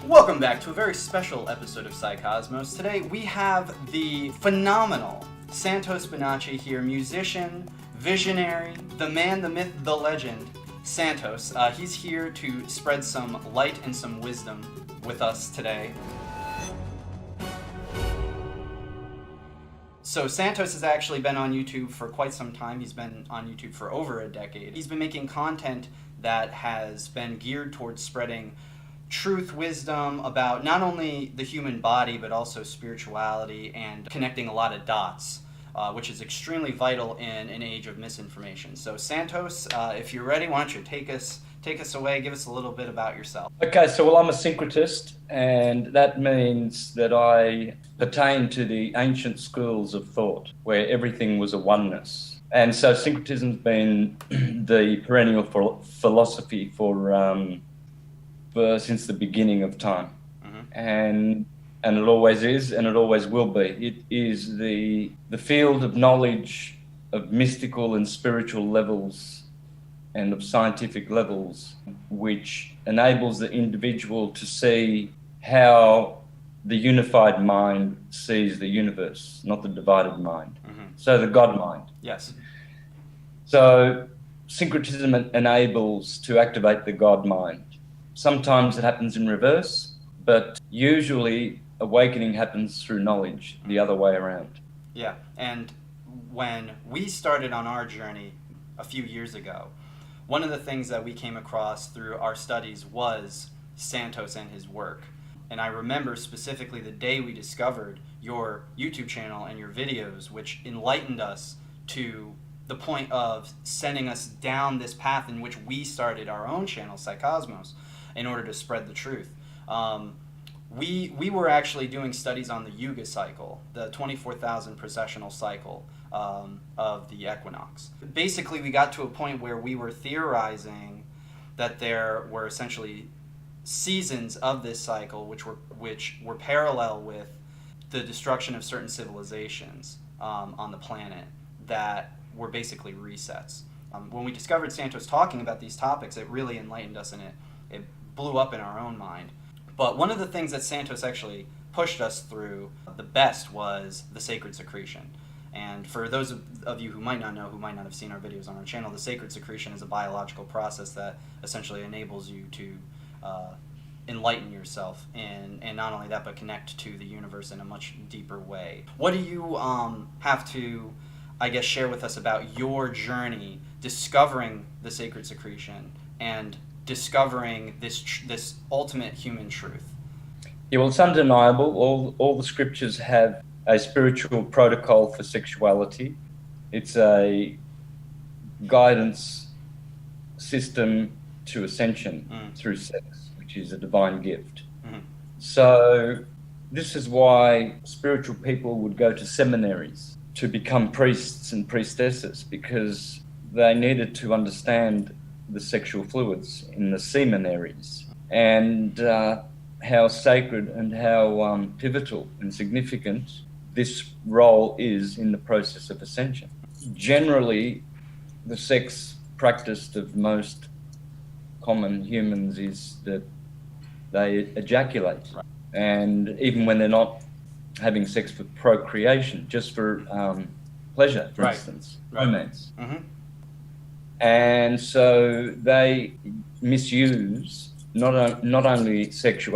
Welcome back to a very special episode of Psycosmos. Today we have the phenomenal Santos bonacci here, musician, visionary, the man, the myth, the legend, Santos. He's here to spread some light and some wisdom with us today. So Santos has actually been on YouTube for quite some time. He's been on YouTube for over a decade. He's been making content that has been geared towards spreading truth, wisdom about not only the human body, but also spirituality and connecting a lot of dots, which is extremely vital in an age of misinformation. So Santos, if you're ready, why don't you take us away, give us a little bit about yourself. Okay, so I'm a syncretist, and that means that I pertain to the ancient schools of thought, where everything was a oneness. And so syncretism's been the perennial philosophy since the beginning of time. And it always is, and it always will be. It is the field of knowledge of mystical and spiritual levels and of scientific levels, which enables the individual to see how the unified mind sees the universe, not the divided mind. So the God mind. Yes. So syncretism enables to activate the God mind. Sometimes it happens in reverse, but usually awakening happens through knowledge, the other way around. Yeah, and when we started on our journey a few years ago, one of the things that we came across through our studies was Santos and his work. And I remember specifically the day we discovered your YouTube channel and your videos, which enlightened us to the point of sending us down this path in which we started our own channel, Psycosmos, in order to spread the truth. We were actually doing studies on the Yuga cycle, the 24,000 precessional cycle of the equinox. Basically, we got to a point where we were theorizing that there were essentially seasons of this cycle which were parallel with the destruction of certain civilizations on the planet that were basically resets. When we discovered Santos talking about these topics, it really enlightened us, and it blew up in our own mind. But one of the things that Santos actually pushed us through the best was the sacred secretion. And for those of you who might not know, who might not have seen our videos on our channel, the sacred secretion is a biological process that essentially enables you to enlighten yourself, and not only that, but connect to the universe in a much deeper way. What do you have to, I guess, share with us about your journey discovering the sacred secretion and discovering this ultimate human truth? Yeah, well, it's undeniable. All the scriptures have a spiritual protocol for sexuality. It's a guidance system to ascension through sex, which is a divine gift. So this is why spiritual people would go to seminaries to become priests and priestesses, because they needed to understand the sexual fluids in the seminaries, and how sacred and how pivotal and significant this role is in the process of ascension. Generally, the sex practiced of most common humans is that they ejaculate. Right. And even when they're not having sex for procreation, just for pleasure, for instance, romance. And so they misuse not only sex,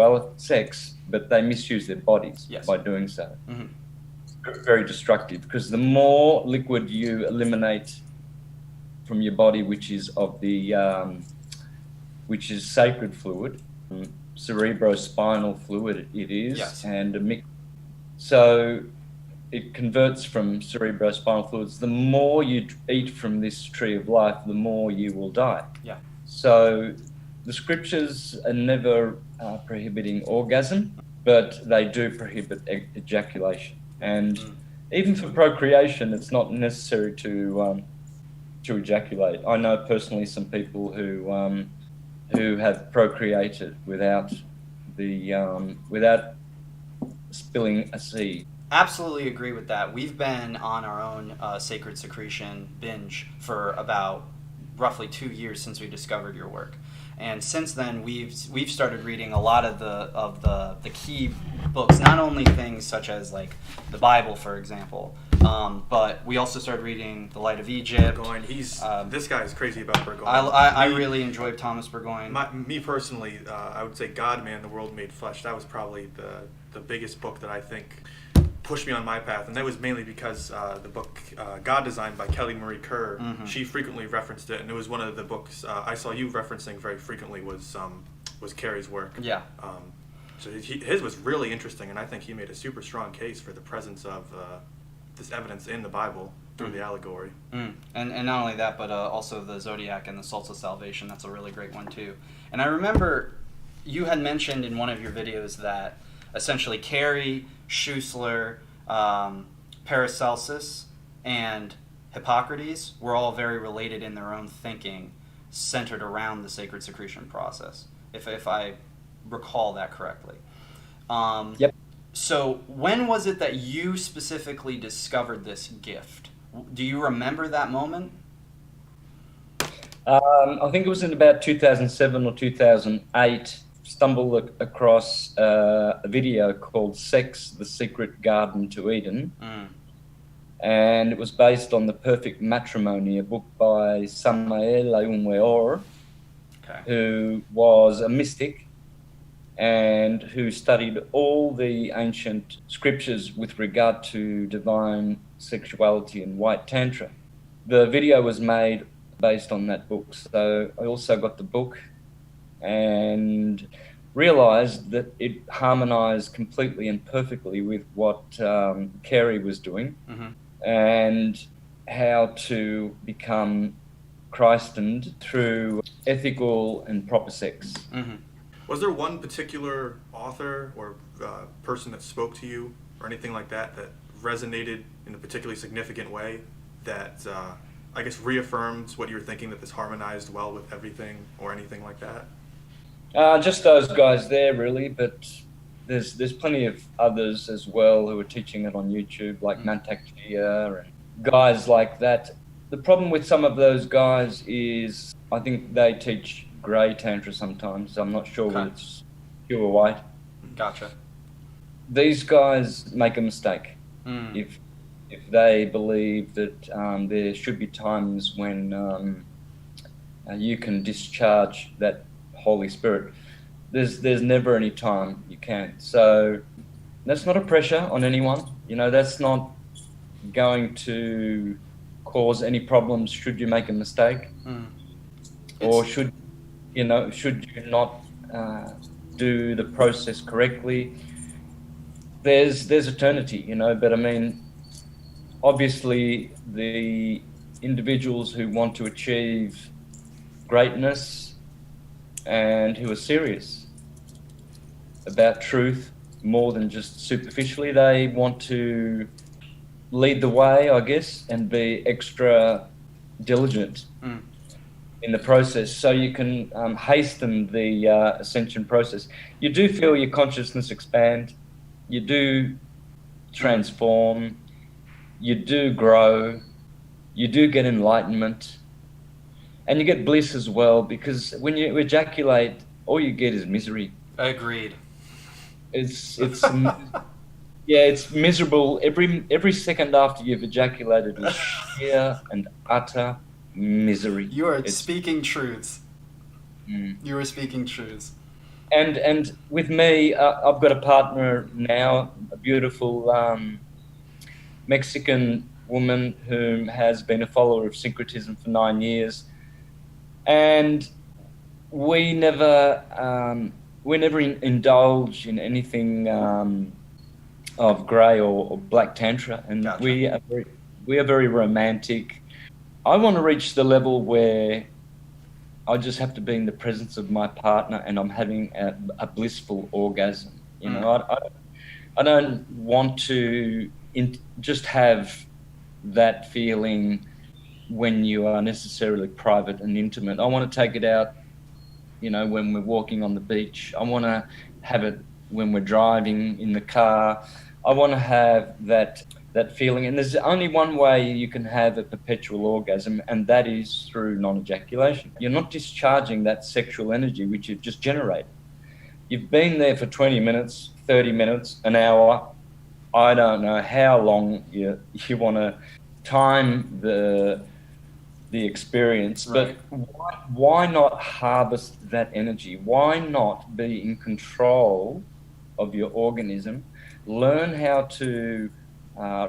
but they misuse their bodies by doing so. Very destructive, because the more liquid you eliminate from your body, which is sacred fluid, cerebrospinal fluid it is, and a mix. So it converts from cerebrospinal fluids. The more you eat from this tree of life, the more you will die. Yeah. So the scriptures are never prohibiting orgasm, but they do prohibit ejaculation. And even for procreation, it's not necessary to ejaculate. I know personally some people who have procreated without spilling a seed. Absolutely agree with that. We've been on our own sacred secretion binge for about roughly 2 years since we discovered your work. And since then, we've started reading a lot of the key books, not only things such as like the Bible, for example, but we also started reading The Light of Egypt. Burgoyne, this guy is crazy about Burgoyne. I really enjoyed Thomas Burgoyne. Me personally, I would say God, Man, the World Made Flesh. That was probably the biggest book that I think pushed me on my path, and that was mainly because the book God Designed by Kelly Marie Kerr, she frequently referenced it, and it was one of the books I saw you referencing very frequently was Carrie's work. Yeah. So his was really interesting, and I think he made a super strong case for the presence of this evidence in the Bible through the allegory. And not only that, but also the Zodiac and the Salts of Salvation. That's a really great one too. And I remember you had mentioned in one of your videos that essentially Carrie, Schussler, Paracelsus, and Hippocrates were all very related in their own thinking, centered around the sacred secretion process, if I recall that correctly. Yep. So when was it that you specifically discovered this gift? Do you remember that moment? I think it was in about 2007 or 2008. Stumbled across a video called Sex, the Secret Garden to Eden. And it was based on The Perfect Matrimony, a book by Samael Aumweor, who was a mystic and who studied all the ancient scriptures with regard to divine sexuality and white tantra. The video was made based on that book, so I also got the book and realized that it harmonized completely and perfectly with what Carrie was doing, and how to become Christened through ethical and proper sex. Was there one particular author or person that spoke to you or anything like that that resonated in a particularly significant way that I guess reaffirmed what you were thinking, that this harmonized well with everything or anything like that? Just those guys there, really, but there's plenty of others as well who are teaching it on YouTube, like Mantak Jia and guys like that. The problem with some of those guys is I think they teach grey tantra sometimes. I'm not sure whether it's pure white. Gotcha. These guys make a mistake if they believe that there should be times when you can discharge that Holy Spirit. There's never any time you can. So that's not a pressure on anyone. You know, that's not going to cause any problems should you make a mistake, or should you not do the process correctly. There's eternity, you know. But I mean, obviously, the individuals who want to achieve greatness and who are serious about truth more than just superficially, they want to lead the way, I guess, and be extra diligent in the process, so you can hasten the ascension process. You do feel your consciousness expand, you do transform, you do grow, you do get enlightenment, and you get bliss as well, because when you ejaculate, all you get is misery. Agreed. It's yeah, it's miserable. Every second after you've ejaculated is sheer and utter misery. You are speaking truths. You are speaking truths. And with me, I've got a partner now, a beautiful Mexican woman who has been a follower of syncretism for 9 years, and we never indulge in anything of grey or black tantra, and Gotcha. we are very romantic. I want to reach the level where I just have to be in the presence of my partner and I'm having a blissful orgasm. You know, I don't want to just have that feeling when you are necessarily private and intimate. I want to take it out, you know, when we're walking on the beach. I want to have it when we're driving in the car. I want to have that that feeling. And there's only one way you can have a perpetual orgasm, and that is through non-ejaculation. You're not discharging that sexual energy which you've just generated. You've been there for 20 minutes, 30 minutes, an hour. I don't know how long you want to time the experience, right. But why not harvest that energy? Why not be in control of your organism? Learn how to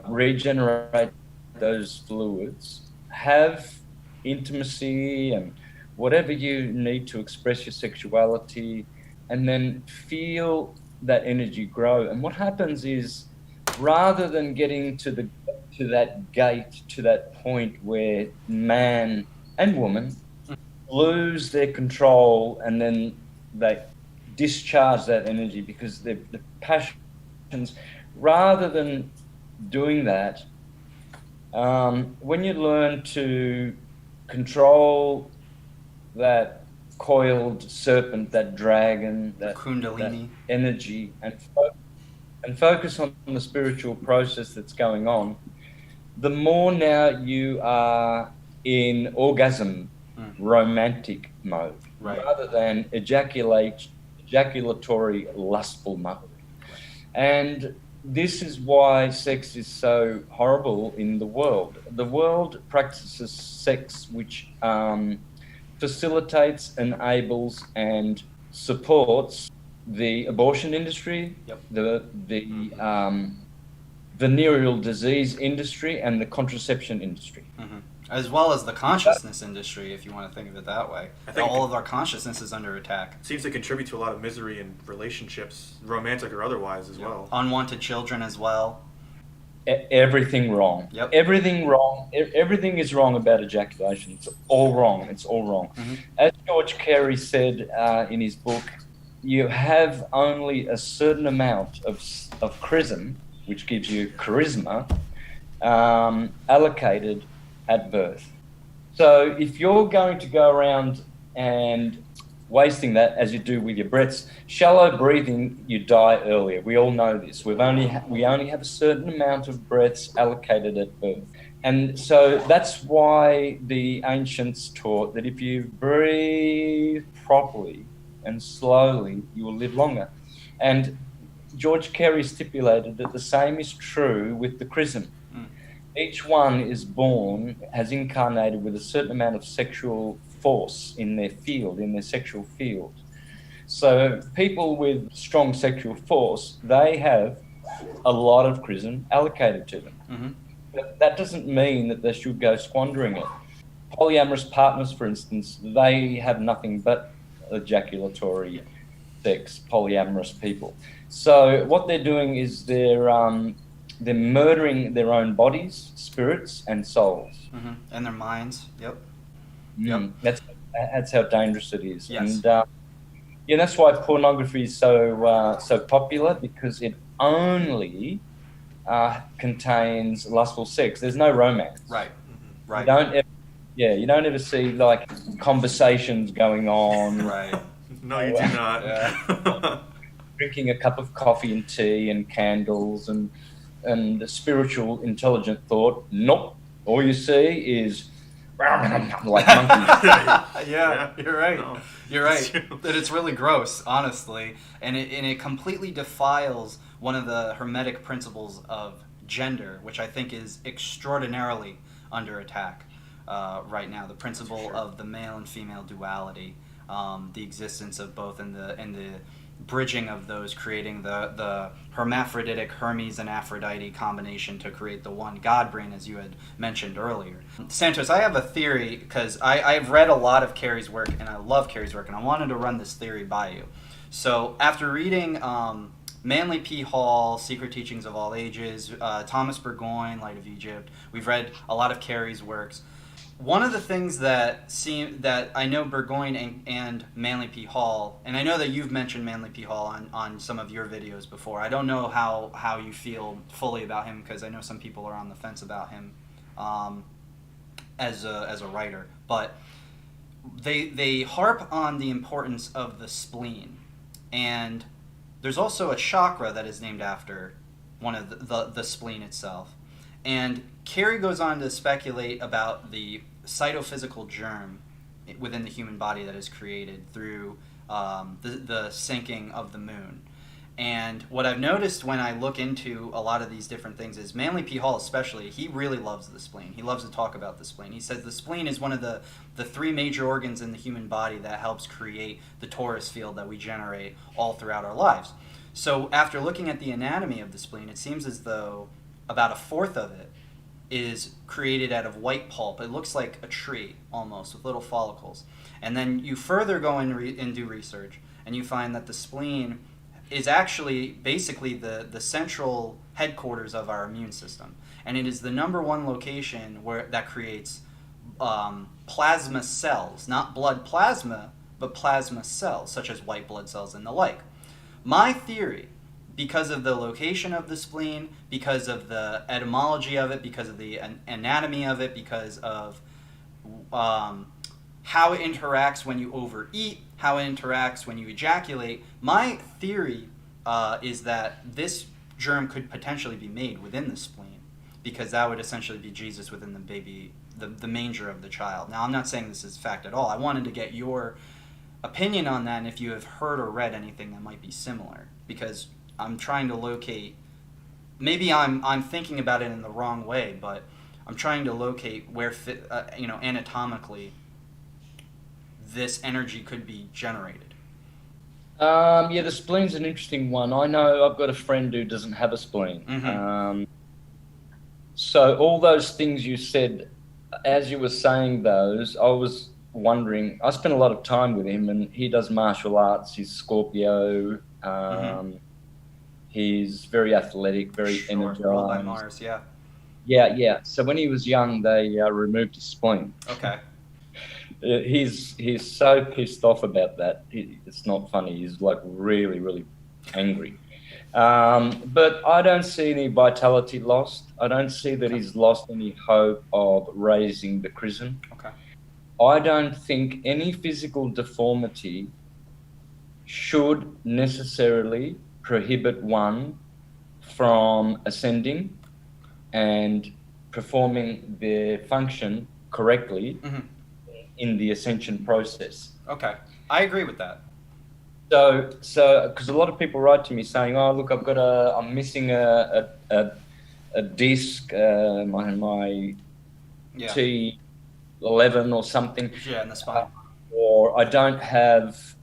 regenerate those fluids, have intimacy and whatever you need to express your sexuality, and then feel that energy grow. And what happens is, rather than getting to that gate, to that point where man and woman lose their control and then they discharge that energy because the passions, rather than doing that, when you learn to control that coiled serpent, that dragon, that Kundalini, that energy, and focus on the spiritual process that's going on, the more now you are in romantic mode, right. rather than ejaculatory, lustful mode. And this is why sex is so horrible in the world. The world practices sex which facilitates, enables, and supports the abortion industry, yep. the venereal disease industry, and the contraception industry. Mm-hmm. As well as the consciousness industry, if you want to think of it that way. I think all of our consciousness is under attack. It seems to contribute to a lot of misery in relationships, romantic or otherwise, as well. Unwanted children as well. Everything wrong. Yep. Everything wrong. Everything is wrong about ejaculation. It's all wrong. It's all wrong. Mm-hmm. As George Carey said in his book, you have only a certain amount of chrism, which gives you charisma, allocated at birth. So if you're going to go around and wasting that, as you do with your breaths, shallow breathing, you die earlier. We all know this. We only have a certain amount of breaths allocated at birth. And so that's why the ancients taught that if you breathe properly and slowly, you will live longer. And George Carey stipulated that the same is true with the chrism. Each one is born, has incarnated with a certain amount of sexual force in their field, in their sexual field. So people with strong sexual force, they have a lot of chrism allocated to them. Mm-hmm. But that doesn't mean that they should go squandering it. Polyamorous partners, for instance, they have nothing but ejaculatory sex, polyamorous people. So what they're doing is they're murdering their own bodies, spirits, and souls. Mm-hmm. And their minds. Yep. That's how dangerous it is. Yes. And that's why pornography is so popular, because it only contains lustful sex. There's no romance. Right. Mm-hmm. Right. You don't ever see like conversations going on. Right. No, you do not. Yeah. Drinking a cup of coffee and tea and candles and the spiritual, intelligent thought. Nope. All you see is like monkeys. Yeah, you're right. No. You're right. That it's really gross, honestly, and it completely defiles one of the hermetic principles of gender, which I think is extraordinarily under attack right now. The principle of the male and female duality, the existence of both, and the bridging of those, creating the hermaphroditic Hermes and Aphrodite combination to create the one God brain, as you had mentioned earlier. Santos, I have a theory, because I've read a lot of Carey's work, and I love Carey's work, and I wanted to run this theory by you. So after reading Manly P. Hall, Secret Teachings of All Ages, Thomas Burgoyne, Light of Egypt, we've read a lot of Carey's works. One of the things that I know Burgoyne and Manly P. Hall, and I know that you've mentioned Manly P. Hall on some of your videos before. I don't know how you feel fully about him, because I know some people are on the fence about him as a writer. But they harp on the importance of the spleen, and there's also a chakra that is named after one of the spleen itself. And Carey goes on to speculate about the cytophysical germ within the human body that is created through the sinking of the moon. And what I've noticed when I look into a lot of these different things is Manly P. Hall especially, he really loves the spleen. He loves to talk about the spleen. He says the spleen is one of the three major organs in the human body that helps create the torus field that we generate all throughout our lives. So after looking at the anatomy of the spleen, it seems as though about a fourth of it is created out of white pulp. It looks like a tree almost with little follicles. And then you further go and do research, and you find that the spleen is actually basically the central headquarters of our immune system. And it is the number one location that creates plasma cells, not blood plasma, but plasma cells, such as white blood cells and the like. My theory, because of the location of the spleen, because of the etymology of it, because of the anatomy of it, because of how it interacts when you overeat, how it interacts when you ejaculate, my theory is that this germ could potentially be made within the spleen, because that would essentially be Jesus within the baby, the manger of the child. Now, I'm not saying this is fact at all. I wanted to get your opinion on that, and if you have heard or read anything that might be similar, because I'm trying to locate, maybe I'm thinking about it in the wrong way, but I'm trying to locate where anatomically this energy could be generated. Yeah, the spleen's an interesting one. I know I've got a friend who doesn't have a spleen. Mm-hmm. So all those things you said, as you were saying those, I was wondering, I spent a lot of time with him, and he does martial arts. He's Scorpio. He's very athletic, very energized. Ruled by Mars, yeah. Yeah. So when he was young, they removed his spleen. Okay. He's so pissed off about that. It's not funny. He's like really, really angry. But I don't see any vitality lost. I don't see that he's lost any hope of raising the chrism. Okay. I don't think any physical deformity should necessarily prohibit one from ascending and performing their function correctly in the ascension process. Okay, I agree with that. So because a lot of people write to me saying, "Oh, look, I'm missing a disc, my T11 or something." Yeah, in the spine. Or I don't have.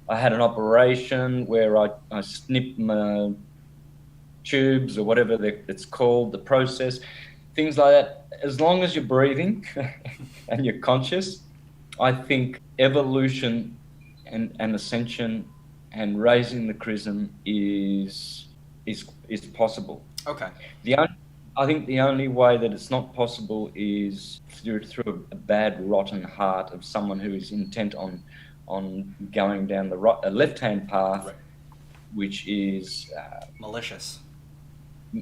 I had an operation where I snipped my tubes or whatever it's called, the process, things like that. As long as you're breathing and you're conscious, I think evolution and ascension and raising the chrism is possible. Okay. I think the only way that it's not possible is through a bad, rotten heart of someone who is intent on going down the left-hand path, right, which is malicious.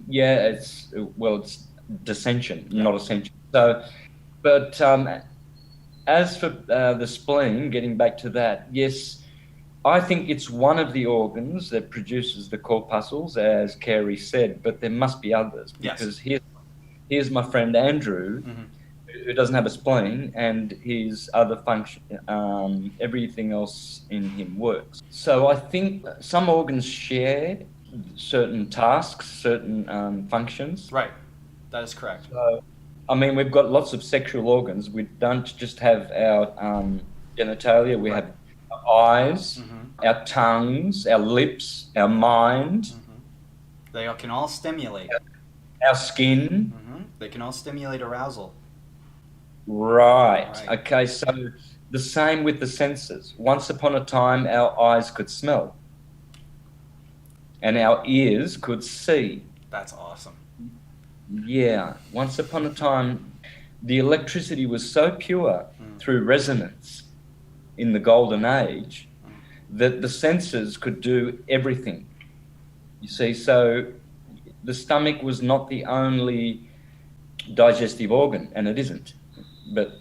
Yeah, it's dissension, not ascension. So, but as for the spleen, getting back to that, yes, I think it's one of the organs that produces the corpuscles, as Carey said, but there must be others. Yes. Because here's my friend Andrew, who doesn't have a spleen, and his other function, everything else in him works. So I think some organs share certain tasks, certain functions. Right, that is correct. So, I mean, we've got lots of sexual organs. We don't just have our genitalia. We have our eyes, our tongues, our lips, our mind. They can all stimulate. Our skin. They can all stimulate arousal. Right. Okay, so the same with the senses. Once upon a time, our eyes could smell. And our ears could see. That's awesome. Yeah. Once upon a time, the electricity was so pure through resonance in the golden age that the senses could do everything. You see, so the stomach was not the only digestive organ, and it isn't. But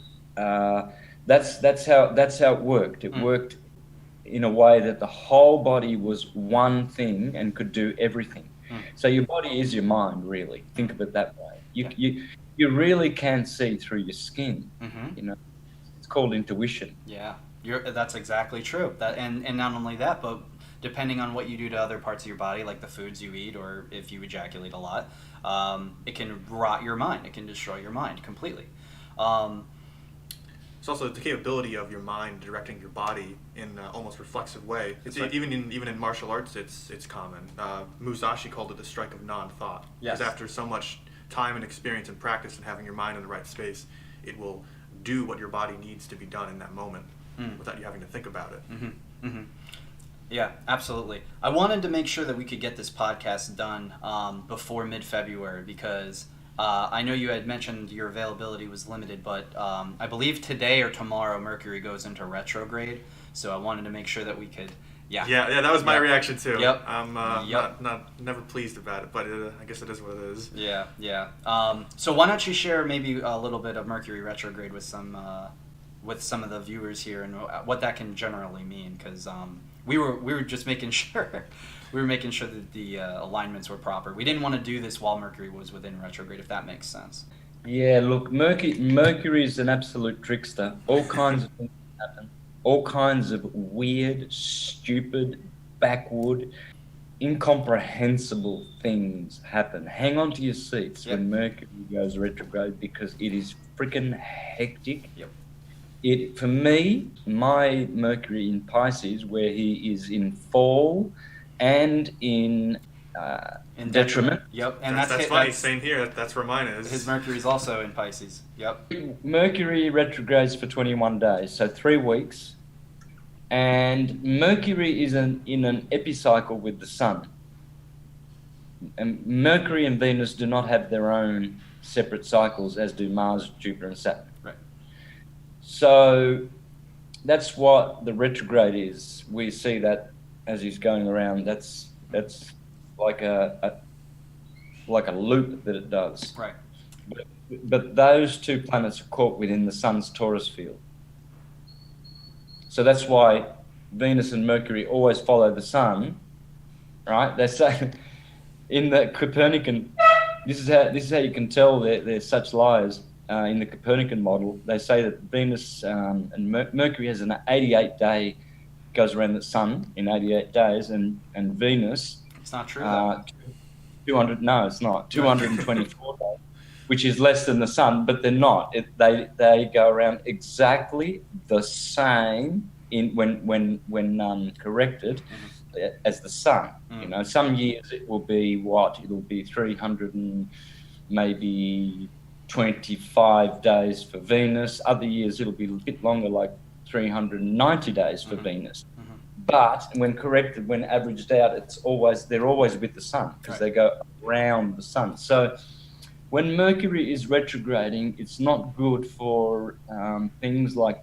that's how it worked. It worked in a way that the whole body was one thing and could do everything. So your body is your mind, really. Think of it that way. You really can see through your skin. Mm-hmm. You know, it's called intuition. Yeah, that's exactly true. And not only that, but depending on what you do to other parts of your body, like the foods you eat, or if you ejaculate a lot, it can rot your mind. It can destroy your mind completely. It's also the capability of your mind directing your body in an almost reflexive way. It's right. even in martial arts, it's common. Musashi called it the strike of non-thought. Yes. Because after so much time and experience and practice and having your mind in the right space, it will do what your body needs to be done in that moment without you having to think about it. Mm-hmm. Mm-hmm. Yeah, absolutely. I wanted to make sure that we could get this podcast done before mid-February because I know you had mentioned your availability was limited, but I believe today or tomorrow Mercury goes into retrograde, so I wanted to make sure that we could. Yeah, that was my reaction too. Yep. I'm never pleased about it, but I guess it is what it is. Yeah. So why don't you share maybe a little bit of Mercury retrograde with some of the viewers here and what that can generally mean? Because we were just making sure that the alignments were proper. We didn't want to do this while Mercury was within retrograde, if that makes sense. Yeah, look, Mercury is an absolute trickster. All kinds of things happen. All kinds of weird, stupid, backward, incomprehensible things happen. Hang on to your seats when Mercury goes retrograde because it is freaking hectic. Yep. For me, my Mercury in Pisces, where he is in fall and in detriment. Yep, and that's funny. Same here. That's where mine is. His Mercury is also in Pisces. Yep. Mercury retrogrades for 21 days, so 3 weeks. And Mercury is in an epicycle with the Sun. And Mercury and Venus do not have their own separate cycles, as do Mars, Jupiter, and Saturn. Right. So that's what the retrograde is. We see that as he's going around. That's like a loop that it does. Right. But those two planets are caught within the Sun's Taurus field. So that's why Venus and Mercury always follow the Sun, right? They say in the Copernican, this is how you can tell they're such liars. In the Copernican model, they say that Venus and Mercury has an 88-day, goes around the Sun in 88 days, and Venus. It's not true. 200. No, it's not 224 days, which is less than the Sun, but they're not. They go around exactly the same when corrected as the Sun. You know, some years it will be it'll be 300 and maybe 25 days for Venus. Other years it'll be a bit longer, like 390 days for Venus. But when corrected, when averaged out, they're always with the Sun because they go around the Sun. So when Mercury is retrograding, it's not good for things like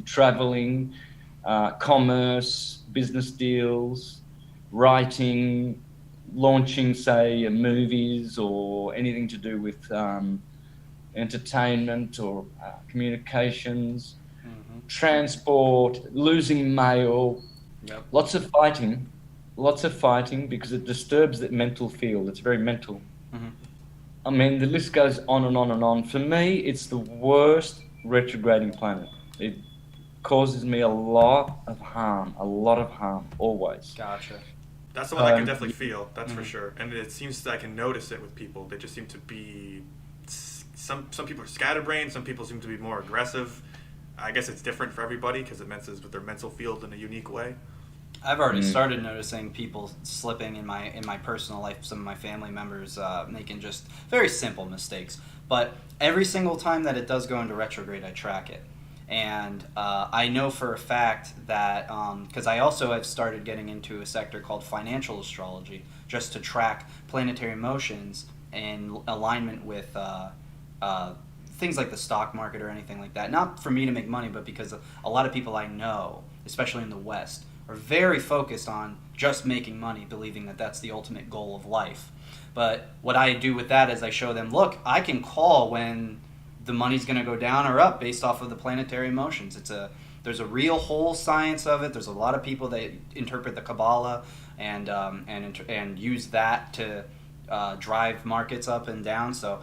traveling, commerce, business deals, writing, launching, say, movies or anything to do with entertainment or communications, transport, losing mail. Yep. Lots of fighting because it disturbs the mental field. It's very mental. I mean, the list goes on and on and on. For me, it's the worst retrograding planet. It causes me a lot of harm, always. Gotcha. That's the one I can definitely feel, that's for sure. And it seems that I can notice it with people. They just seem to be, some people are scatterbrained, some people seem to be more aggressive. I guess it's different for everybody because it messes with their mental field in a unique way. I've already started noticing people slipping in my personal life. Some of my family members making just very simple mistakes. But every single time that it does go into retrograde, I track it. And I know for a fact that, because I also have started getting into a sector called financial astrology, just to track planetary motions in alignment with things like the stock market or anything like that. Not for me to make money, but because a lot of people I know, especially in the West, are very focused on just making money, believing that that's the ultimate goal of life. But what I do with that is I show them, look, I can call when the money's going to go down or up based off of the planetary motions. There's a real whole science of it. There's a lot of people that interpret the Kabbalah and use that to drive markets up and down. So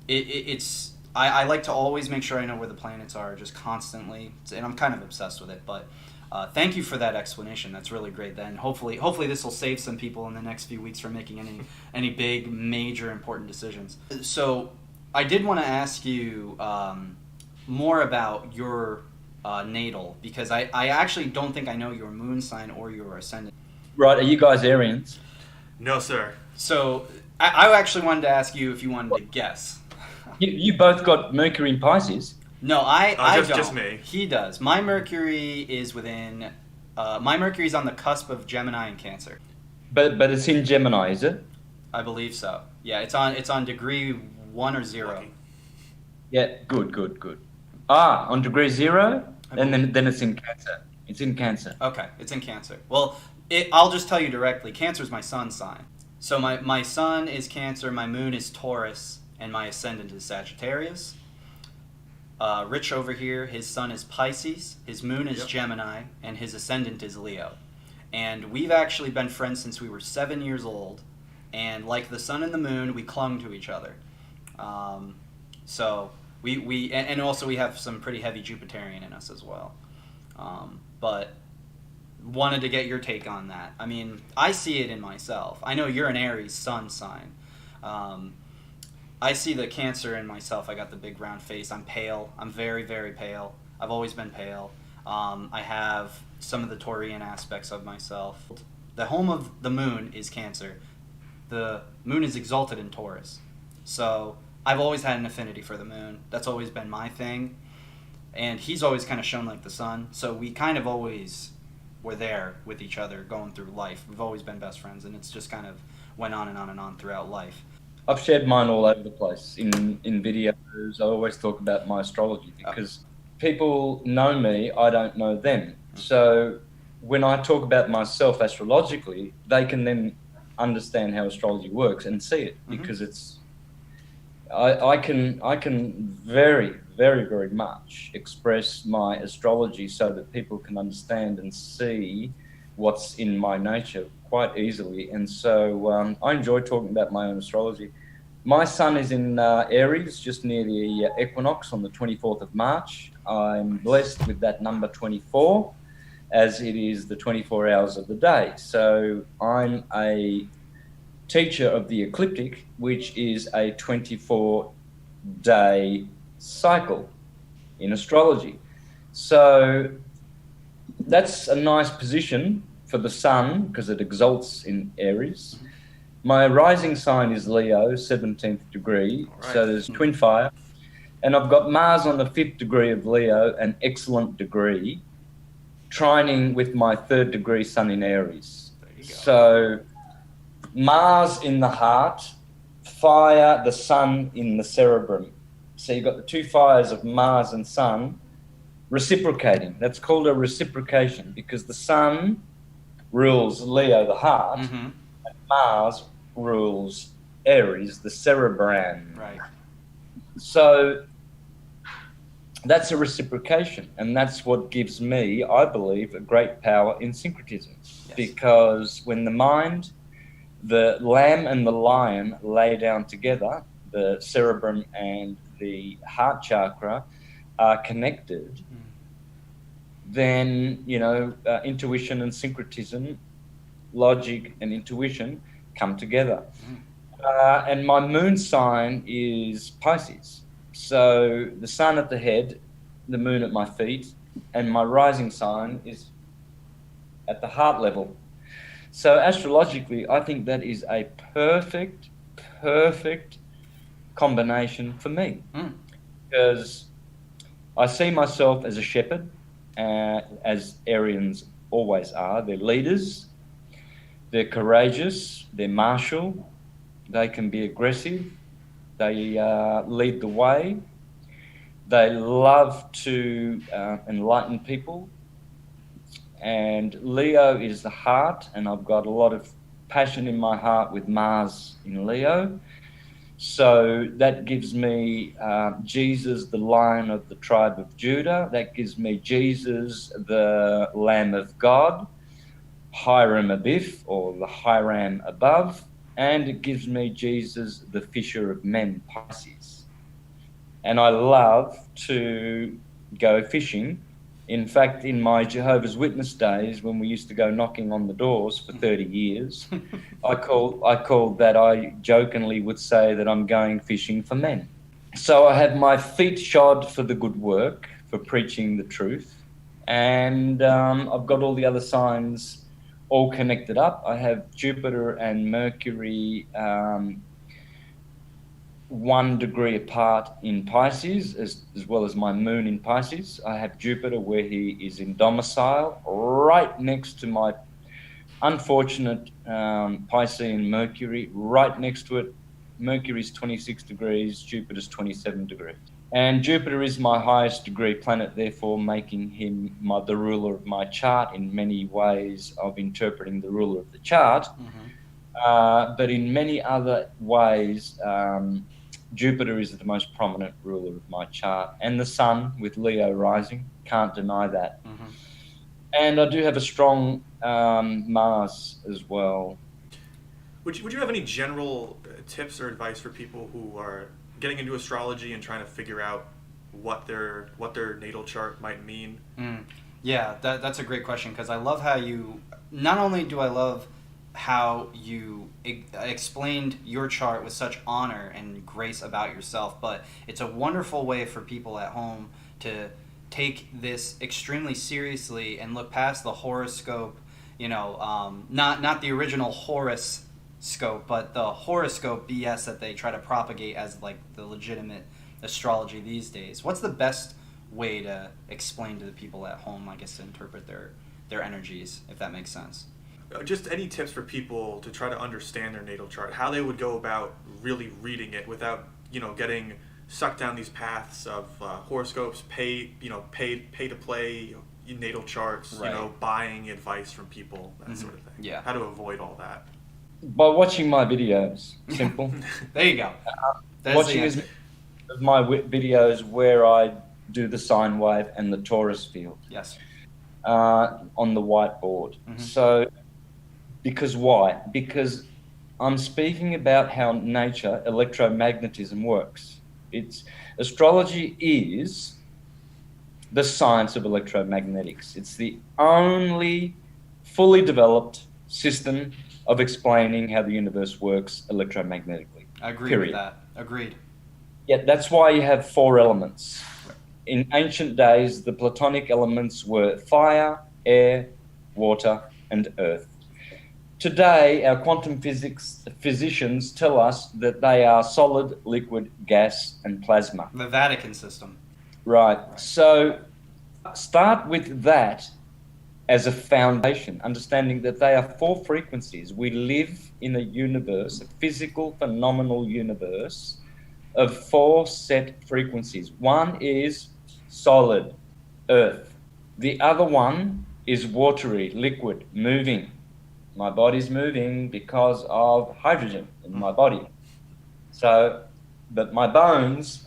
it's I like to always make sure I know where the planets are, just constantly, and I'm kind of obsessed with it. But thank you for that explanation. That's really great. Then hopefully this will save some people in the next few weeks from making any big, major, important decisions. So I did want to ask you more about your natal, because I actually don't think I know your moon sign or your ascendant. Right, are you guys Arians? No, sir. So I actually wanted to ask you if you wanted to guess. You both got Mercury in Pisces. No, I don't. Just me. He does. My Mercury is within. My Mercury's on the cusp of Gemini and Cancer. But it's in Gemini, is it? I believe so. Yeah, it's on degree 1 or 0. Lucky. Yeah, good. On degree 0, and then it's in Cancer. It's in Cancer. Okay, it's in Cancer. Well, I'll just tell you directly. Cancer is my sun sign. So my sun is Cancer, my moon is Taurus, and my ascendant is Sagittarius. Rich over here, his sun is Pisces, his moon is Gemini, and his ascendant is Leo. And we've actually been friends since we were 7 years old. And like the sun and the moon, we clung to each other. So and also we have some pretty heavy Jupiterian in us as well. But wanted to get your take on that. I mean, I see it in myself. I know you're an Aries sun sign. I see the Cancer in myself. I got the big round face. I'm pale. I'm very, very pale. I've always been pale. I have some of the Taurian aspects of myself. The home of the moon is Cancer. The moon is exalted in Taurus. So I've always had an affinity for the moon. That's always been my thing. And he's always kind of shone like the sun. So we kind of always were there with each other going through life. We've always been best friends, and it's just kind of went on and on and on throughout life. I've shared mine all over the place in videos. I always talk about my astrology because people know me, I don't know them. So when I talk about myself astrologically, they can then understand how astrology works and see it, because it's I can very, very, very much express my astrology so that people can understand and see what's in my nature quite easily. And so I enjoy talking about my own astrology. My sun is in Aries, just near the equinox on the 24th of March. I'm blessed with that number 24, as it is the 24 hours of the day. So I'm a teacher of the ecliptic, which is a 24-day cycle in astrology. So that's a nice position for the sun because it exalts in Aries. My rising sign is Leo, 17th degree, so there's twin fire. And I've got Mars on the 5th degree of Leo, an excellent degree, trining with my 3rd degree sun in Aries. There you go. So Mars in the heart, fire, the sun in the cerebrum. So you've got the two fires of Mars and sun reciprocating. That's called a reciprocation because the sun rules Leo, the heart, and Mars rules Aries, the cerebrum. Right. So that's a reciprocation, and that's what gives me, I believe, a great power in syncretism. Yes. Because when the mind, the lamb and the lion lay down together, the cerebrum and the heart chakra are connected, then, intuition and syncretism, logic and intuition come together. And my moon sign is Pisces. So the sun at the head, the moon at my feet, and my rising sign is at the heart level. So astrologically, I think that is a perfect combination for me. Because I see myself as a shepherd, as Arians always are. They're leaders, they're courageous, they're martial, they can be aggressive, they lead the way, they love to enlighten people. And Leo is the heart, and I've got a lot of passion in my heart with Mars in Leo. So that gives me Jesus, the Lion of the tribe of Judah. That gives me Jesus, the Lamb of God. Hiram Abif, or the Hiram above, and it gives me Jesus, the Fisher of Men, Pisces. And I love to go fishing. In fact, in my Jehovah's Witness days, when we used to go knocking on the doors for 30 years, I jokingly would say that I'm going fishing for men. So I have my feet shod for the good work, for preaching the truth. And I've got all the other signs all connected up. I have Jupiter and Mercury 1 degree apart in Pisces, as well as my moon in Pisces. I have Jupiter where he is in domicile, right next to my unfortunate Piscean Mercury, right next to it. Mercury's 26 degrees, Jupiter's 27 degrees. And Jupiter is my highest degree planet, therefore making him the ruler of my chart in many ways of interpreting the ruler of the chart. Mm-hmm. But in many other ways, Jupiter is the most prominent ruler of my chart. And the Sun with Leo rising, can't deny that. Mm-hmm. And I do have a strong Mars as well. Would you have any general tips or advice for people who are getting into astrology and trying to figure out what their natal chart might mean? Yeah, that's a great question, because I love how you, not only do I love how you explained your chart with such honor and grace about yourself, but it's a wonderful way for people at home to take this extremely seriously and look past the horoscope, not the original horoscope, but the horoscope BS that they try to propagate as like the legitimate astrology these days. What's the best way to explain to the people at home, I guess, to interpret their energies, if that makes sense? Just any tips for people to try to understand their natal chart, how they would go about really reading it without, getting sucked down these paths of horoscopes, pay to play natal charts, right. Buying advice from people, that sort of thing. Yeah. How to avoid all that. By watching my videos. Simple. There you go. Watching my videos where I do the sine wave and the torus field. Yes. On the whiteboard. Mm-hmm. So, because why? Because I'm speaking about how nature, electromagnetism works. Astrology is the science of electromagnetics. It's the only fully developed system of explaining how the universe works electromagnetically. I agree period. with that. Agreed. Yeah, that's why you have 4 elements. In ancient days, the Platonic elements were fire, air, water, and earth. Today, our quantum physicians tell us that they are solid, liquid, gas, and plasma. The Vatican system. Right. So start with that as a foundation, understanding that they are 4 frequencies. We live in a universe, a physical, phenomenal universe of 4 set frequencies. One is solid, earth. The other one is watery, liquid, moving. My body's moving because of hydrogen in my body. So, but my bones,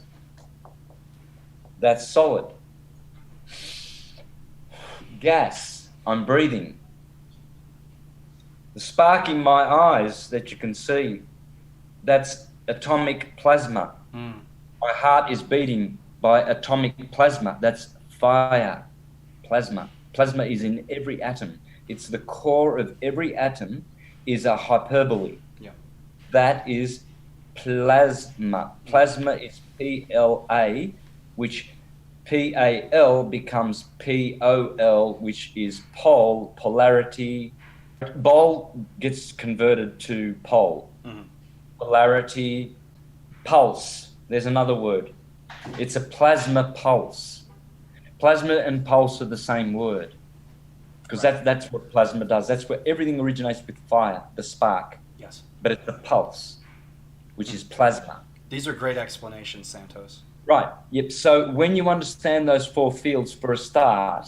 that's solid. Gas, I'm breathing. The spark in my eyes that you can see, that's atomic plasma. My heart is beating by atomic plasma. That's fire, plasma. Plasma is in every atom. It's the core of every atom is a hyperbole. Yeah. That is plasma. Plasma is PLA, which PAL becomes POL, which is pole, polarity. Bol gets converted to pole. Mm-hmm. Polarity, pulse. There's another word. It's a plasma pulse. Plasma and pulse are the same word. Because that's what plasma does. That's where everything originates with fire, the spark. Yes. But it's the pulse, which is plasma. These are great explanations, Santos. Right. Yep. So when you understand those 4 fields for a start,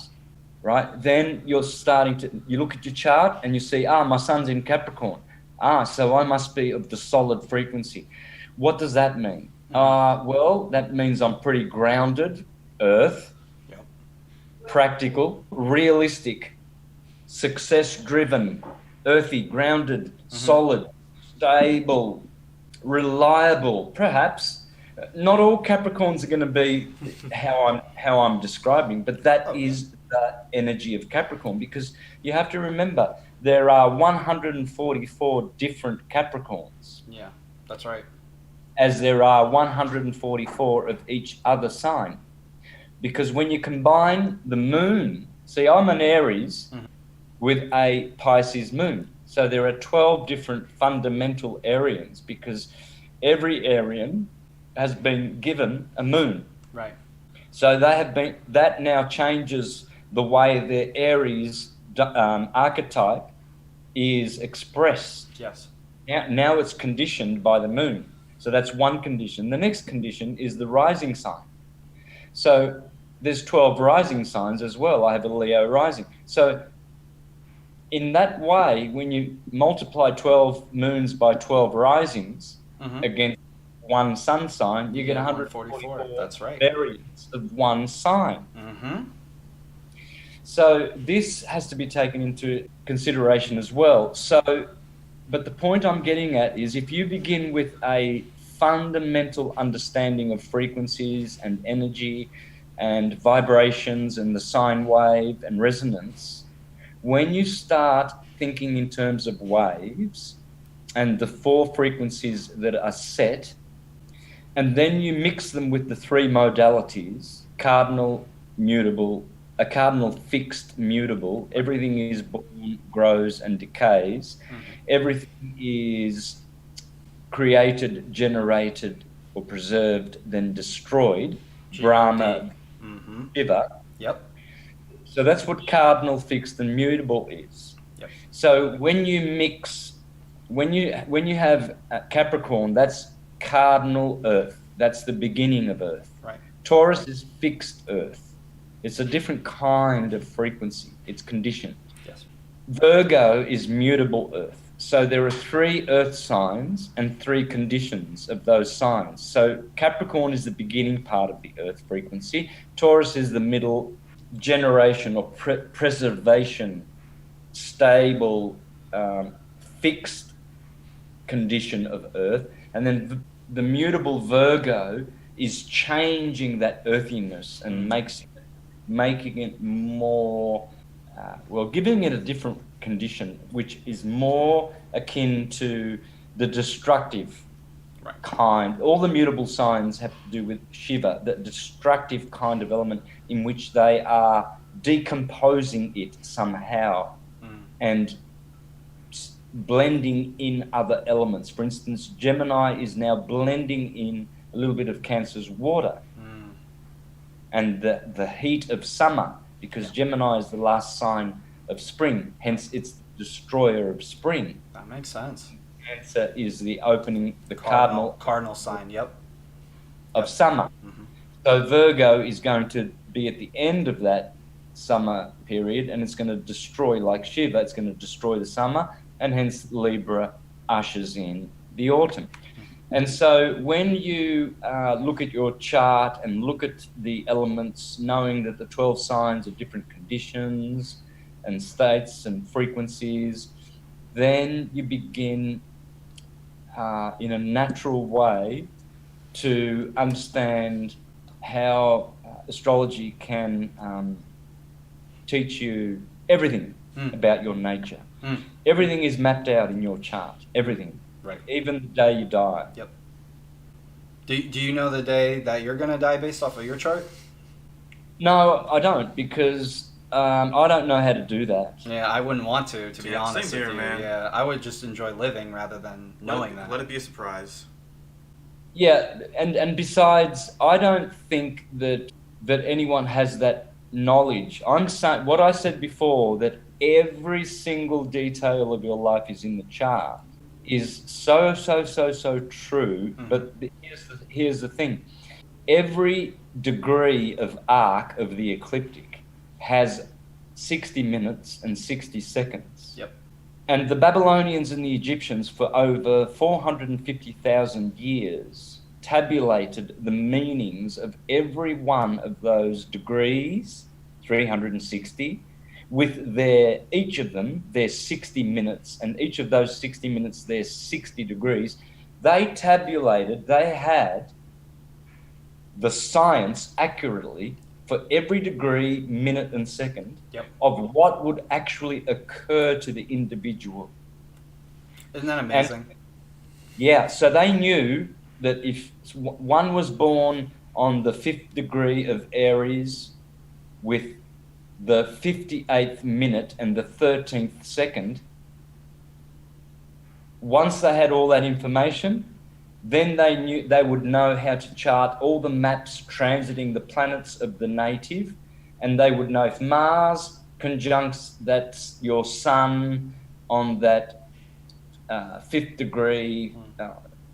right, then you look at your chart and you see, my sun's in Capricorn. So I must be of the solid frequency. What does that mean? Well, that means I'm pretty grounded, earth, practical, realistic, success-driven, earthy, grounded, solid, stable, reliable. Perhaps not all Capricorns are going to be how I'm describing, but that is the energy of Capricorn, because you have to remember there are 144 different Capricorns. Yeah, that's right. As there are 144 of each other sign. Because when you combine the moon, see, I'm an Aries with a Pisces moon. So there are 12 different fundamental Arians, because every Arian has been given a moon. Right. So that now changes the way the Aries archetype is expressed. Yes. Now it's conditioned by the moon. So that's one condition. The next condition is the rising sign. So there's 12 rising signs as well. I have a Leo rising. So in that way, when you multiply 12 moons by 12 risings against one sun sign, you get 144 That's right. variants of one sign. Mm-hmm. So this has to be taken into consideration as well. So, but the point I'm getting at is, if you begin with a fundamental understanding of frequencies and energy and vibrations and the sine wave and resonance, when you start thinking in terms of waves and the 4 frequencies that are set, and then you mix them with the 3 modalities, cardinal, mutable, a cardinal fixed, mutable, everything is born, grows and decays, everything is created, generated or preserved, then destroyed, Brahma, Shiva. Yep. So that's what cardinal, fixed and mutable is. Yep. So when you mix, when you have Capricorn, that's cardinal earth. That's the beginning of earth. Right. Taurus is fixed earth. It's a different kind of frequency. It's conditioned. Yes. Virgo is mutable earth. So there are 3 earth signs and 3 conditions of those signs. So Capricorn is the beginning part of the earth frequency. Taurus is the middle, generation or preservation, stable, fixed condition of earth. And then the mutable Virgo is changing that earthiness and making it more, giving it a different condition, which is more akin to the destructive kind. All the mutable signs have to do with Shiva, the destructive kind of element in which they are decomposing it somehow and blending in other elements. For instance, Gemini is now blending in a little bit of Cancer's water and the heat of summer, because Gemini is the last sign of spring, hence it's the destroyer of spring. That makes sense. Cancer is the opening, the cardinal sign, of summer. So Virgo is going to be at the end of that summer period, and it's going to destroy, like Shiva, it's going to destroy the summer, and hence Libra ushers in the autumn. And so when you look at your chart and look at the elements, knowing that the 12 signs are different conditions and states and frequencies, then you begin in a natural way to understand how astrology can teach you everything about your nature. Everything is mapped out in your chart, everything. Right. Even the day you die. Yep. Do you know the day that you're going to die based off of your chart? No, I don't, because I don't know how to do that. Yeah, I wouldn't want to be honest same here, with you. man. Yeah, I would just enjoy living rather than knowing that. Let it be a surprise. Yeah, and besides, I don't think that anyone has that knowledge. I'm saying what I said before, that every single detail of your life is in the chart, is so true. But here's the thing. Every degree of arc of the ecliptic has 60 minutes and 60 seconds. Yep. And the Babylonians and the Egyptians, for over 450,000 years, tabulated the meanings of every one of those degrees, 360, with each of them, their 60 minutes, and each of those 60 minutes, there's 60 degrees. They tabulated, they had the science accurately for every degree, minute, and second of what would actually occur to the individual. Isn't that amazing? So they knew that if one was born on the 5th degree of Aries with the 58th minute and the 13th second, once they had all that information, then they would know how to chart all the maps transiting the planets of the native, and they would know if Mars conjuncts that's your sun on that 5th degree,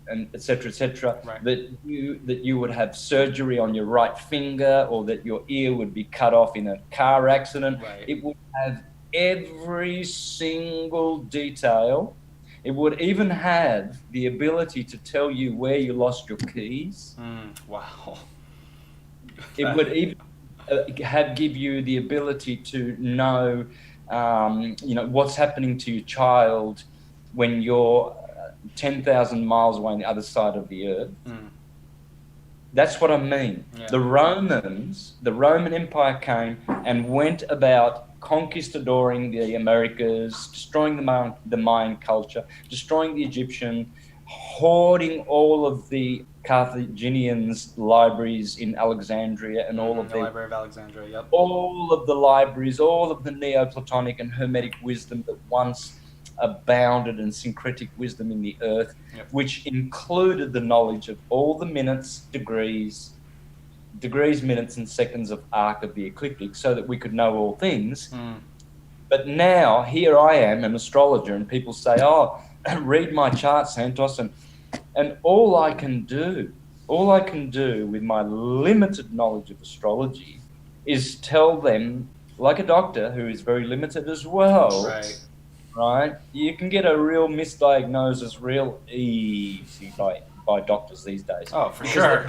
and et cetera, right. that you would have surgery on your right finger, or that your ear would be cut off in a car accident. Right. It would have every single detail. It would even have the ability to tell you where you lost your keys. Wow. It would even give you the ability to know, what's happening to your child when you're 10,000 miles away on the other side of the earth. That's what I mean. Yeah. The Roman Empire came and went about conquistadoring the Americas, destroying the Mayan culture, destroying the Egyptian, hoarding all of the Carthaginians' libraries in Alexandria and all of the Library of Alexandria, yep. All of the libraries, all of the Neoplatonic and Hermetic wisdom that once abounded in syncretic wisdom in the earth, which included the knowledge of all the minutes, degrees, minutes, and seconds of arc of the ecliptic, so that we could know all things. But now, here I am, an astrologer, and people say, "Oh, read my chart, Santos," and all I can do with my limited knowledge of astrology is tell them, like a doctor who is very limited as well. Right? You can get a real misdiagnosis real easy by doctors these days. Oh, for sure.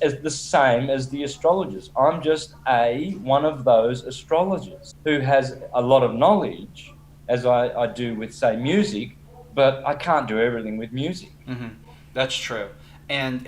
As the same as the astrologers. I'm just one of those astrologers who has a lot of knowledge, as I do with, say, music, but I can't do everything with music. That's true. And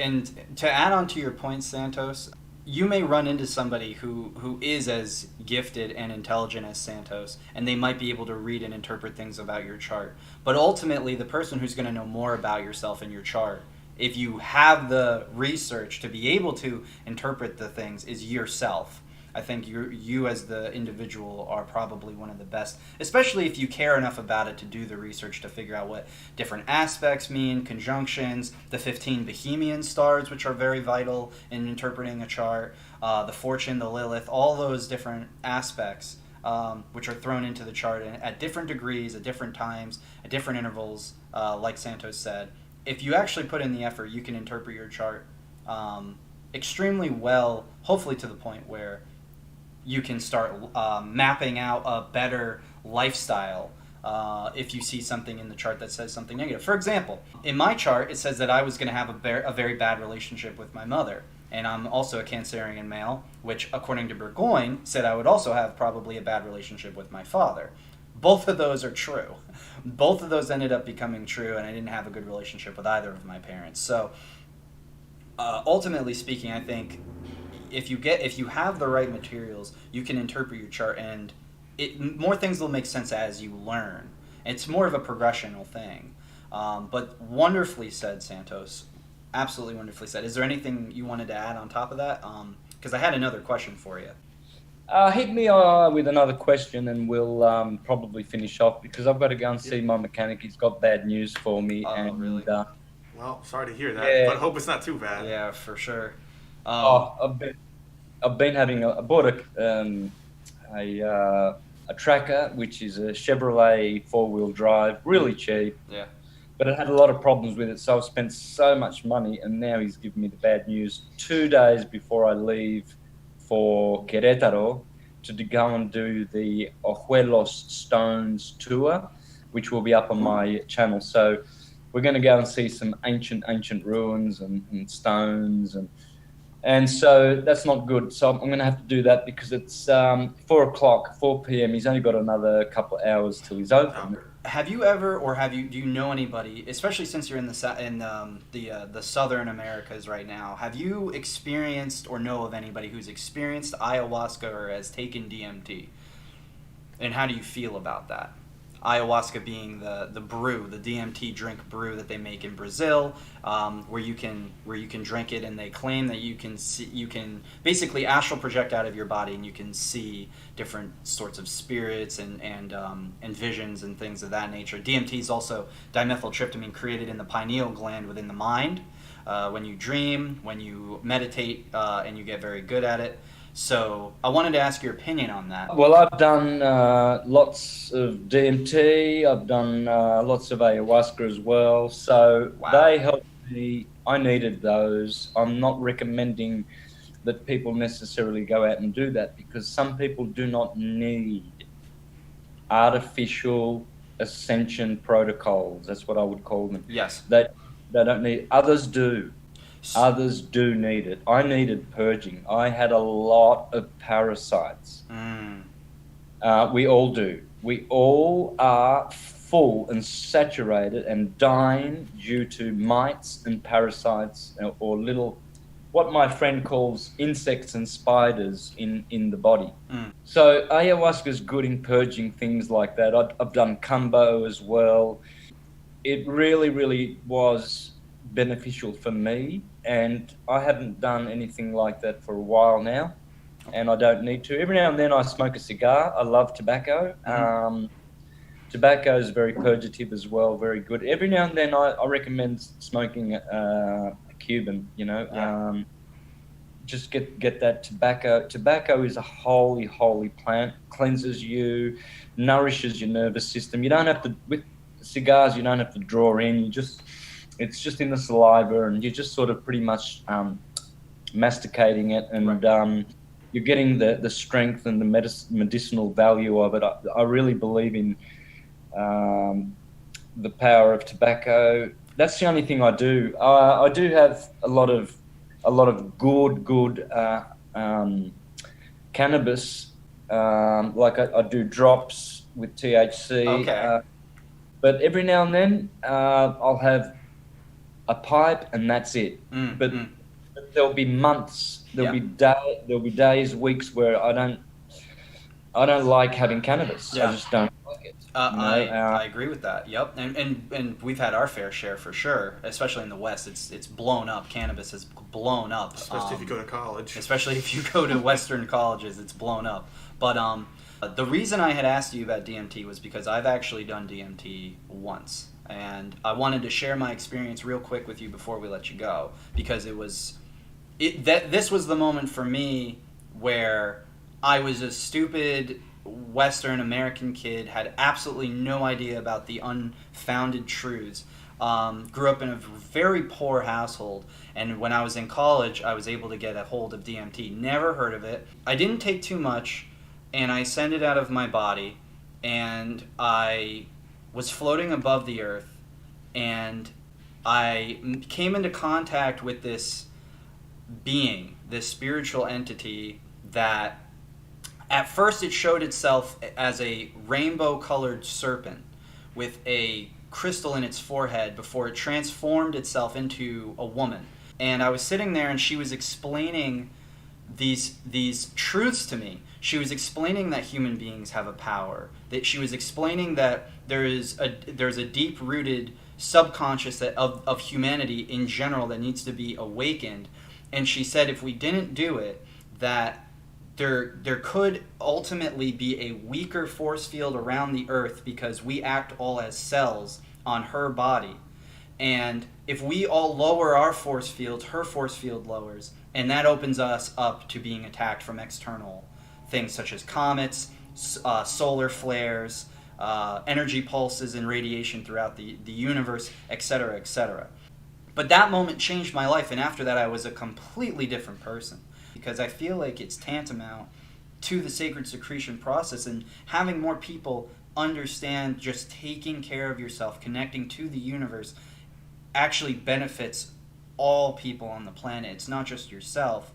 to add on to your point, Santos, you may run into somebody who is as gifted and intelligent as Santos, and they might be able to read and interpret things about your chart. But ultimately, the person who's going to know more about yourself and your chart, if you have the research to be able to interpret the things, is yourself. I think you as the individual are probably one of the best, especially if you care enough about it to do the research to figure out what different aspects mean, conjunctions, the 15 Bohemian stars, which are very vital in interpreting a chart, the fortune, the Lilith, all those different aspects which are thrown into the chart at different degrees, at different times, at different intervals, like Santos said. If you actually put in the effort, you can interpret your chart extremely well, hopefully to the point where you can start mapping out a better lifestyle if you see something in the chart that says something negative. For example, in my chart, it says that I was going to have a very bad relationship with my mother. And I'm also a Cancerian male, which, according to Burgoyne, said I would also have probably a bad relationship with my father. Both of those are true. Both of those ended up becoming true, and I didn't have a good relationship with either of my parents. So, ultimately speaking, I think if you have the right materials, you can interpret your chart, and more things will make sense as you learn. It's more of a progressional thing. But wonderfully said, Santos. Absolutely wonderfully said. Is there anything you wanted to add on top of that? Because I had another question for you. Hit me with another question, and we'll probably finish off, because I've got to go and see my mechanic. He's got bad news for me. Oh, really? Well, sorry to hear that, but I hope it's not too bad. Yeah, for sure. I've been having I bought a tracker, which is a Chevrolet 4-wheel drive, really cheap. Yeah. But it had a lot of problems with it, so I've spent so much money, and now he's giving me the bad news 2 days before I leave for Querétaro to go and do the Ojuelos Stones tour, which will be up on my channel. So we're going to go and see some ancient ruins and stones, and And so that's not good. So I'm going to have to do that because it's 4 p.m. He's only got another couple of hours till he's open. Have you ever, or do you know anybody, especially since you're in the Southern Americas right now? Have you experienced or know of anybody who's experienced ayahuasca or has taken DMT? And how do you feel about that? Ayahuasca being the brew, the DMT drink brew that they make in Brazil, where you can drink it, and they claim that you can basically astral project out of your body, and you can see different sorts of spirits and visions and things of that nature. DMT is also dimethyltryptamine created in the pineal gland within the mind. When you dream, when you meditate, and you get very good at it. So I wanted to ask your opinion on that. Well, I've done lots of DMT. I've done lots of ayahuasca as well. So They helped me. I needed those. I'm not recommending that people necessarily go out and do that because some people do not need artificial ascension protocols. That's what I would call them. Yes. They don't need. Others do. Others do need it. I needed purging. I had a lot of parasites. We all do. We all are full and saturated and dying due to mites and parasites or little, what my friend calls insects and spiders in the body. So ayahuasca is good in purging things like that. I've done kumbo as well. It really, really was beneficial for me, and I haven't done anything like that for a while now, and I don't need to. Every now and then I smoke a cigar. I love tobacco. Tobacco is very purgative as well, very good. Every now and then I recommend smoking a Cuban, just get that tobacco. Tobacco is a holy plant, cleanses you, nourishes your nervous system. You don't have to, with cigars, you don't have to draw in, it's just in the saliva, and you're just sort of pretty much masticating it, and you're getting the strength and the medicinal value of it. I really believe in the power of tobacco. That's the only thing I do. I do have a lot of good cannabis. Like I do drops with THC. Okay. But every now and then I'll have a pipe, and that's it. But there'll be months, there'll be days, weeks where I don't like having cannabis. I just don't like it. I agree with that. Yep, and we've had our fair share for sure, especially in the West. It's blown up. Cannabis has blown up, especially if you go to college. Especially if you go to Western colleges, it's blown up. But the reason I had asked you about DMT was because I've actually done DMT once. And I wanted to share my experience real quick with you before we let you go, because this was the moment for me where I was a stupid Western American kid, had absolutely no idea about the unfounded truths. Grew up in a very poor household, and when I was in college, I was able to get a hold of DMT. Never heard of it. I didn't take too much, and I sent it out of my body, and I was floating above the earth, and I came into contact with this being, this spiritual entity that at first it showed itself as a rainbow-colored serpent with a crystal in its forehead before it transformed itself into a woman. And I was sitting there, and she was explaining these truths to me. She was explaining that human beings have a power. That she was explaining that there's a deep-rooted subconscious of humanity in general that needs to be awakened. And she said if we didn't do it, that there could ultimately be a weaker force field around the earth because we act all as cells on her body. And if we all lower our force field, her force field lowers, and that opens us up to being attacked from external things such as comets, solar flares, energy pulses and radiation throughout the universe, etc., etc. But that moment changed my life, and after that I was a completely different person, because I feel like it's tantamount to the sacred secretion process, and having more people understand just taking care of yourself, connecting to the universe, actually benefits all people on the planet. It's not just yourself.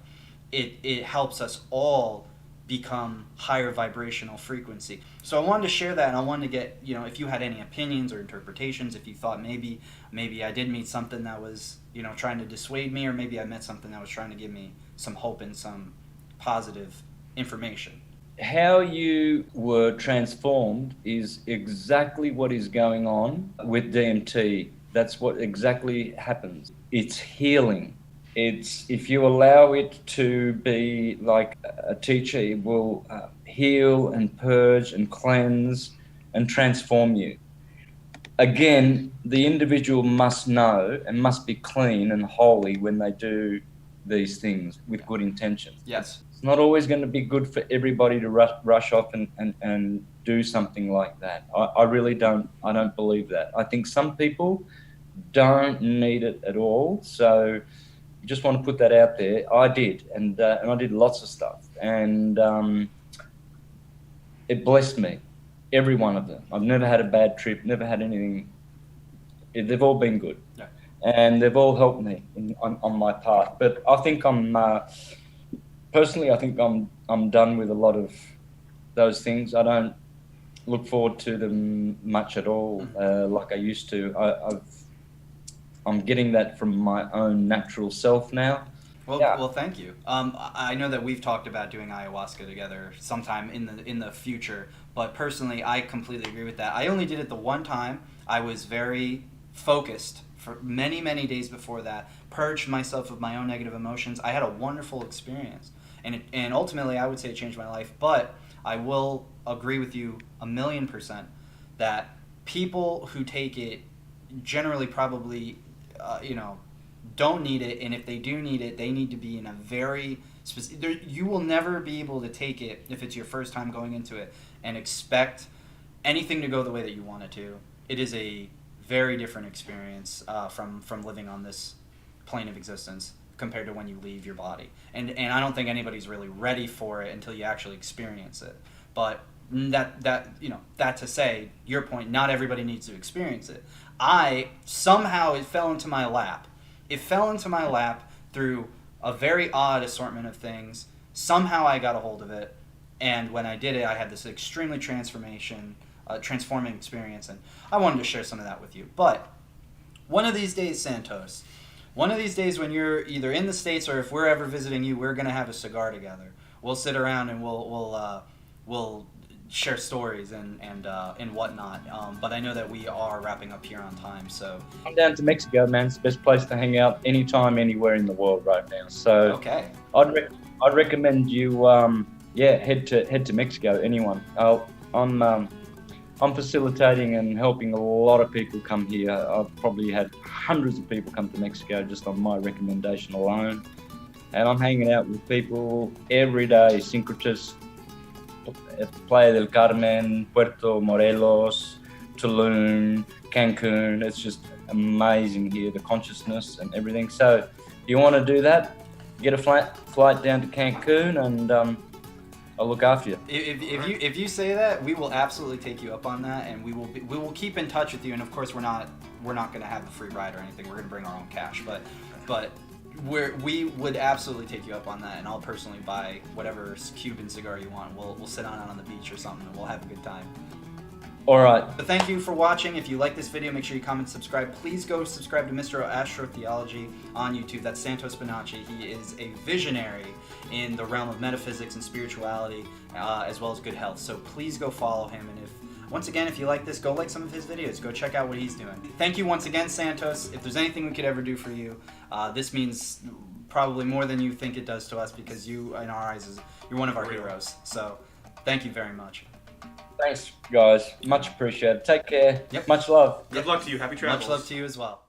It helps us all become higher vibrational frequency. So I wanted to share that, and I wanted to get, if you had any opinions or interpretations, if you thought maybe I did meet something that was, trying to dissuade me, or maybe I met something that was trying to give me some hope and some positive information. How you were transformed is exactly what is going on with DMT. That's what exactly happens. It's healing. It's, if you allow it to be like a teacher, it will heal and purge and cleanse and transform you. Again, the individual must know and must be clean and holy when they do these things with good intentions. Yes. It's not always going to be good for everybody to rush off and do something like that. I really don't believe that. I think some people don't need it at all. So just want to put that out there. I did, and I did lots of stuff, and it blessed me, every one of them. I've never had a bad trip, never had anything. They've all been good, yeah. And they've all helped me on my part. But I think personally, I think I'm done with a lot of those things. I don't look forward to them much at all, like I used to. I'm getting that from my own natural self now. Well, thank you. I know that we've talked about doing ayahuasca together sometime in the future, but personally, I completely agree with that. I only did it the one time. I was very focused for many, many days before that, purged myself of my own negative emotions. I had a wonderful experience, and ultimately, I would say it changed my life. But I will agree with you 1,000,000% that people who take it generally probably don't need it, and if they do need it, they need to be in a very specific. You will never be able to take it if it's your first time going into it and expect anything to go the way that you want it to. It is a very different experience from living on this plane of existence compared to when you leave your body. And I don't think anybody's really ready for it until you actually experience it. But that to say, your point, not everybody needs to experience it. Somehow it fell into my lap. It fell into my lap through a very odd assortment of things. Somehow I got a hold of it, and when I did it, I had this extremely transforming experience, and I wanted to share some of that with you. But one of these days, Santos, one of these days when you're either in the States or if we're ever visiting you, we're going to have a cigar together. We'll sit around and we'll share stories and whatnot. But I know that we are wrapping up here on time, so I'm down to Mexico, man. It's the best place to hang out anytime, anywhere in the world right now. So okay, I'd recommend you head to Mexico. Anyone, I'm facilitating and helping a lot of people come here. I've probably had hundreds of people come to Mexico just on my recommendation alone, and I'm hanging out with people every day. Syncretists, Playa del Carmen, Puerto Morelos, Tulum, Cancun. It's just amazing here, the consciousness and everything. So if you want to do that, get a flight down to Cancun, and I'll look after you. If you say that, we will absolutely take you up on that, and we will keep in touch with you. And of course, we're not going to have a free ride or anything. We're going to bring our own cash, but we would absolutely take you up on that, and I'll personally buy whatever Cuban cigar you want. We'll sit on the beach or something, and we'll have a good time. All right. But thank you for watching. If you like this video, make sure you comment, subscribe. Please go subscribe to Mr. Astrotheology on YouTube. That's Santos bonacci. He is a visionary in the realm of metaphysics and spirituality, as well as good health. So please go follow him. And once again, if you like this, go like some of his videos. Go check out what he's doing. Thank you once again, Santos. If there's anything we could ever do for you, this means probably more than you think it does to us, because you, in our eyes, you're one of our heroes. So thank you very much. Thanks, guys. Much appreciated. Take care. Yep. Much love. Good luck to you. Happy travels. Much love to you as well.